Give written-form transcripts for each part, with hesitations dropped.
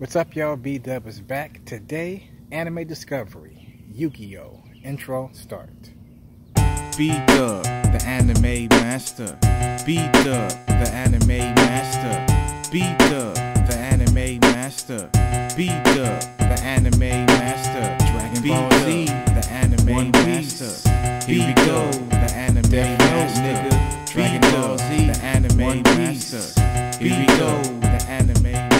What's up, y'all? B-Dub is back. Today, anime discovery. Yu-Gi-Oh! Intro start. B-Dub, the anime master. B-Dub, the anime master. B-Dub, the anime master. B-Dub, the anime master. Dragon Ball Z, the anime master. Here we go, the anime master. Dragon Ball Z, the anime master. Here we go, the anime master.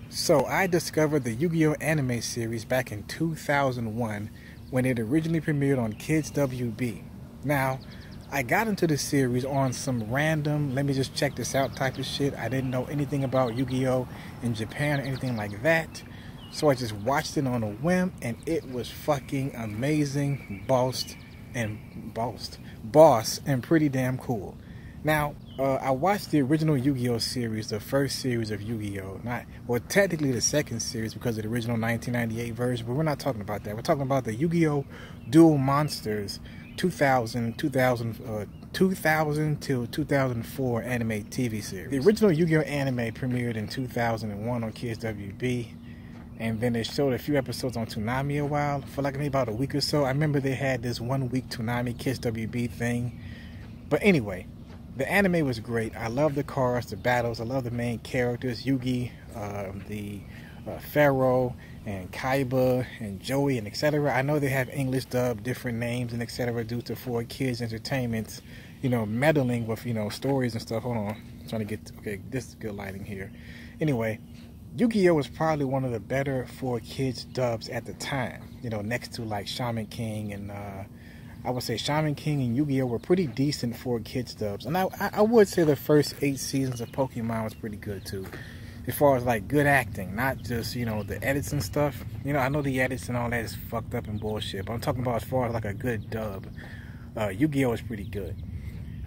So, I discovered the Yu-Gi-Oh! Anime series back in 2001 when it originally premiered on Kids WB. Now, I got into the series on some random, let me just check this out type of shit. I didn't know anything about Yu-Gi-Oh! In Japan or anything like that. So I just watched it on a whim and it was fucking amazing, boss, and pretty damn cool. Now, I watched the original Yu-Gi-Oh! Series, the first series of Yu-Gi-Oh! Technically the second series because of the original 1998 version, but we're not talking about that. We're talking about the Yu-Gi-Oh! Duel Monsters 2000 till 2004 anime TV series. The original Yu-Gi-Oh! Anime premiered in 2001 on Kids WB, and then they showed a few episodes on Toonami a while, for like maybe about a week or so. I remember they had this 1 week Toonami Kids WB thing. But anyway, the anime was great. I love the cards, the battles. I love the main characters, Yugi, Pharaoh, and Kaiba, and Joey, and etc. I know they have English dub, different names, and etc. due to for kids' entertainment, meddling with, stories and stuff. Hold on. I'm trying to get, okay, this is good lighting here. Anyway, Yu-Gi-Oh! Was probably one of the better for kids dubs at the time. Next to like Shaman King and, I would say Shaman King and Yu-Gi-Oh! Were pretty decent for kids dubs. And I would say the first 8 seasons of Pokemon was pretty good too. As far as like good acting, not just, the edits and stuff. I know the edits and all that is fucked up and bullshit, but I'm talking about as far as like a good dub. Yu-Gi-Oh! Is pretty good.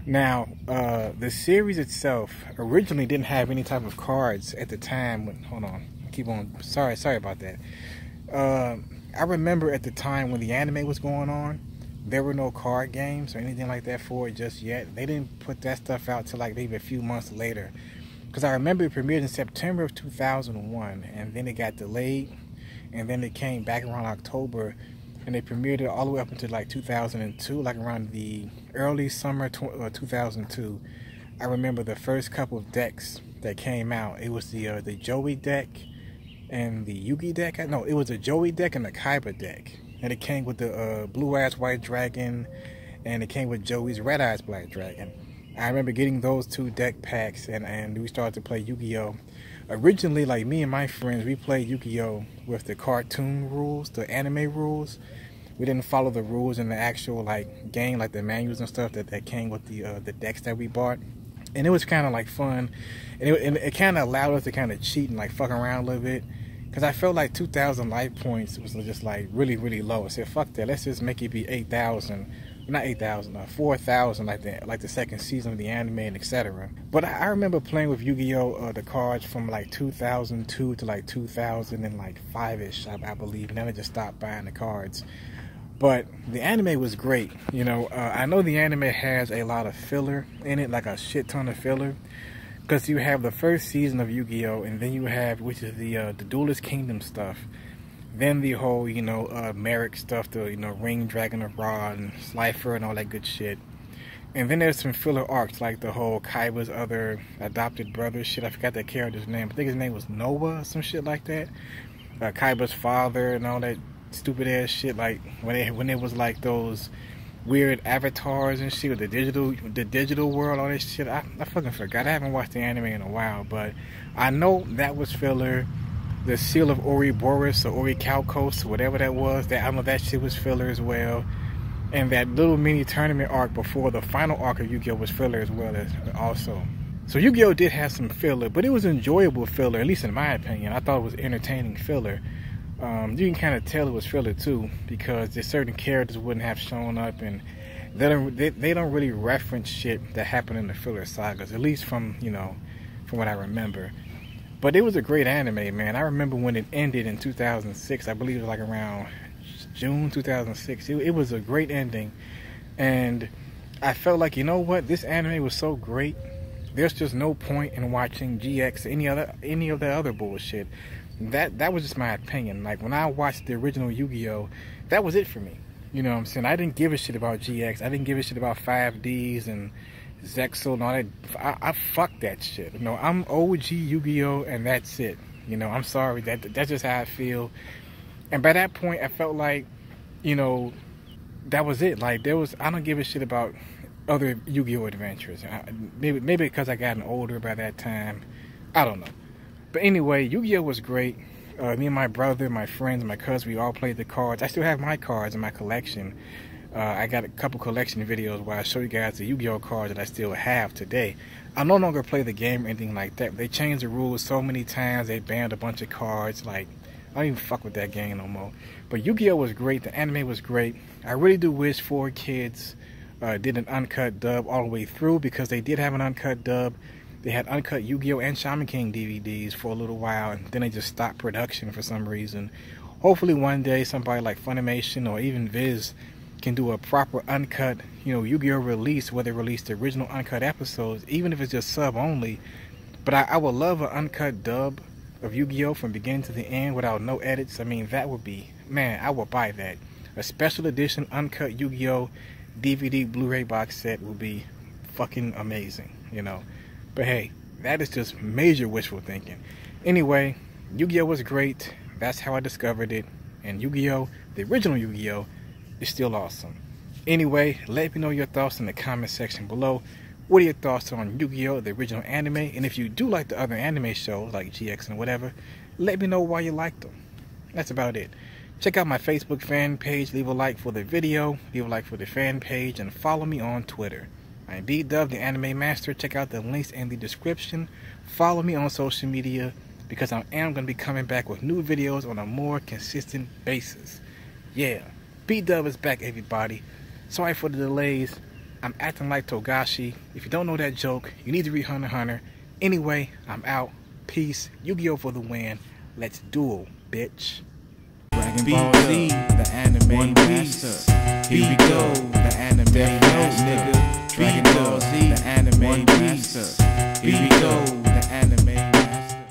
Now, the series itself originally didn't have any type of cards at the time. Hold on, keep on. Sorry about that. I remember at the time when the anime was going on, there were no card games or anything like that for it just yet. They didn't put that stuff out till like maybe a few months later. Because I remember it premiered in September of 2001, and then it got delayed, and then it came back around October, and they premiered it all the way up until like 2002, like around the early summer 2002. I remember the first couple of decks that came out. It was the Joey deck and the Yugi deck. No, it was the Joey deck and the Kaiba deck. And it came with the Blue Eyes White Dragon, and it came with Joey's Red Eyes Black Dragon. I remember getting those 2 deck packs, and we started to play Yu-Gi-Oh! Originally, like me and my friends, we played Yu-Gi-Oh! With the cartoon rules, the anime rules. We didn't follow the rules in the actual like game, like the manuals and stuff that came with the decks that we bought. And it was kind of like fun, and it kind of allowed us to kind of cheat and like fuck around a little bit. Because I felt like 2,000 life points was just like really, really low. I said, fuck that, let's just make it be 8,000. Not 8,000, 4,000 like the second season of the anime and etc. But I remember playing with Yu-Gi-Oh! The cards from like 2002 to like 2005-ish, I believe. And then I just stopped buying the cards. But the anime was great. I know the anime has a lot of filler in it, like a shit ton of filler. Because you have the first season of Yu-Gi-Oh! And then you have, which is the Duelist Kingdom stuff. Then the whole, Merrick stuff, the, Ring, Dragon of Ra, and Slifer, and all that good shit. And then there's some filler arcs, like the whole Kaiba's other adopted brother shit. I forgot that character's name. I think his name was Noah or some shit like that. Kaiba's father and all that stupid ass shit, like when it was like those weird avatars and shit with the digital world, all that shit. I fucking forgot. I haven't watched the anime in a while, but I know that was filler. The Seal of Ouroboros or Orichalcos, whatever that was, I know that shit was filler as well. And that little mini tournament arc before the final arc of Yu-Gi-Oh! Was filler as well also. So Yu-Gi-Oh! Did have some filler, but it was enjoyable filler, at least in my opinion. I thought it was entertaining filler. You can kind of tell it was filler too, because there's certain characters wouldn't have shown up, and they don't really reference shit that happened in the filler sagas, at least from what I remember. But it was a great anime, man. I remember when it ended in 2006. I believe it was like around June 2006. It was a great ending. And I felt like, this anime was so great. There's just no point in watching GX or any of the other bullshit. That was just my opinion. Like, when I watched the original Yu-Gi-Oh, that was it for me. You know what I'm saying? I didn't give a shit about GX. I didn't give a shit about 5Ds and Zexal and all that. I fucked that shit. You know, I'm OG Yu-Gi-Oh, and that's it. You know, I'm sorry. That's just how I feel. And by that point, I felt like, you know, that was it. Like, I don't give a shit about other Yu-Gi-Oh adventures. Maybe because I gotten older by that time. I don't know. But anyway, Yu-Gi-Oh was great. Me and my brother, my friends, my cousin, we all played the cards. I still have my cards in my collection. I got a couple collection videos where I show you guys the Yu-Gi-Oh cards that I still have today. I no longer play the game or anything like that. They changed the rules so many times. They banned a bunch of cards. Like, I don't even fuck with that game no more. But Yu-Gi-Oh was great. The anime was great. I really do wish 4Kids did an uncut dub all the way through, because they did have an uncut dub. They had uncut Yu-Gi-Oh and Shaman King DVDs for a little while, and then they just stopped production for some reason. Hopefully one day somebody like Funimation or even Viz can do a proper uncut, you know, Yu-Gi-Oh release, where they release the original uncut episodes, even if it's just sub only. But I would love an uncut dub of Yu-Gi-Oh from beginning to the end without no edits. I mean, that would be, man, I would buy that. A special edition uncut Yu-Gi-Oh DVD Blu-ray box set would be fucking amazing, you know. But hey, that is just major wishful thinking. Anyway, Yu-Gi-Oh was great. That's how I discovered it. And Yu-Gi-Oh, the original Yu-Gi-Oh, is still awesome. Anyway, let me know your thoughts in the comment section below. What are your thoughts on Yu-Gi-Oh, the original anime? And if you do like the other anime shows like GX and whatever, let me know why you like them. That's about it. Check out my Facebook fan page. Leave a like for the video. Leave a like for the fan page. And follow me on Twitter. I'm BDUBTheAnimeMaster. Check out the links in the description. Follow me on social media, because I am going to be coming back with new videos on a more consistent basis. Yeah, BDUB is back, everybody. Sorry for the delays. I'm acting like Togashi. If you don't know that joke, you need to read Hunter x Hunter. Anyway, I'm out. Peace. Yu-Gi-Oh for the win. Let's duel, bitch. Dragon Ball Z, the anime master. Here we go, the anime master. Dragon Ball Z, the anime master. Here we go, the anime